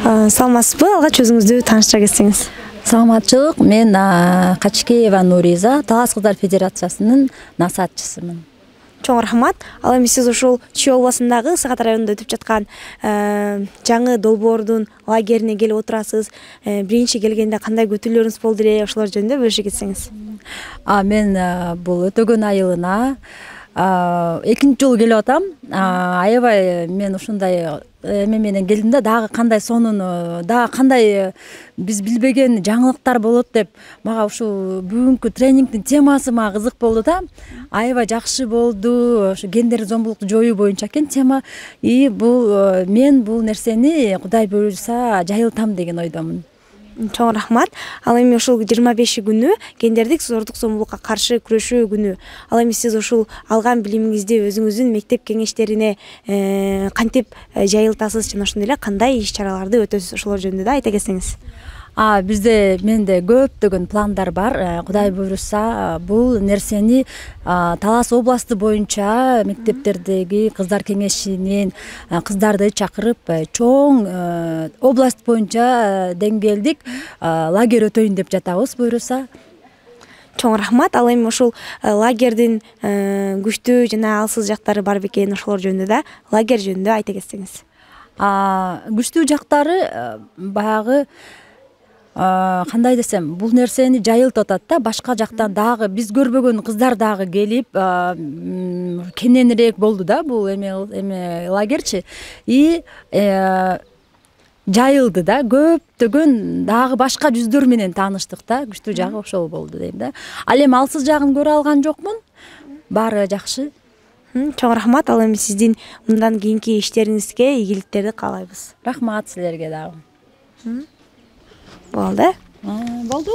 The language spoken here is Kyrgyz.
Саламатсызбы? Алгач өзүңүздү тааныштыра кетсеңиз. Саламатчылык, мен Качкеева Нуриза, Талас Кыздар Федерациясынын насаатчысымын. Чоң рахмат. Ал эми сиз ушул Чүй областындагы Сагат районунда өтүп жаткан жаңы долбоордун лагерине келип отурасыз. Биринчи келгенде кандай күтүүлөрүңүз болду эле, ошолор жөнүндө бөлүшө кетсеңиз. Мен бул өтөгөн айылына экинчи жолу келип атам. Аябай мен ушундай эме менен келдим да, дагы кандай сонун, дагы кандай биз билбеген жаңылыктар болот деп, мага ушул бүгүнкү тренингдин темасы мага кызык болду да. Аябай жакшы болду. Ошо гендердик зомбулукту жоюу боюнча экен тема. Мен бул нерсени Кудай буйруса жайылтам деген ойдомун. Чоң рахмат. Ал эми ушул 25 күнү гендердик зордук зомбулукка каршы күрөшүү күнү. Ал эми сиз ушул алган билимиңизди өзүңүздүн мектеп кеңештерине кантип жайылтасыз жана ошондой эле кандай иш-чараларды өтөсүз, ошолор жөнүндө да айта кетсеңиз. Менде көптөгөн пландар бар. Кудай буйруса бул нерсени Талас областы боюнча мектептердеги кыздар кеңешинин кыздарды чакырып, чоң область боюнча деңгээлдик лагерь өтөйүн деп жатабыз буйруса. Чоң рахмат. Ал эми ушул лагердин күчтүү жана алсыз жактары бар бекен, ошолор жөнүндө да, лагерь жөнүндө айта кетсеңиз. Күчтүү жактары баягы кандай десем, бул нерсени жайылтып атат да, башка жактан дагы биз көрбөгөн кыздар дагы келип, кененирээк болду да бул эме лагерьчи. Жайылды да, көптөгөн дагы башка жүздөр менен тааныштык да, күчтүү жагы ошол болду дейм да. Ал эми алсыз жагын көрө алган жокмун. Баары жакшы. Чоң рахмат. Ал эми сиздин мындан кийинки иштериңизге ийгиликтерди каалайбыз. Рахмат силерге дагы. Болду. Болду.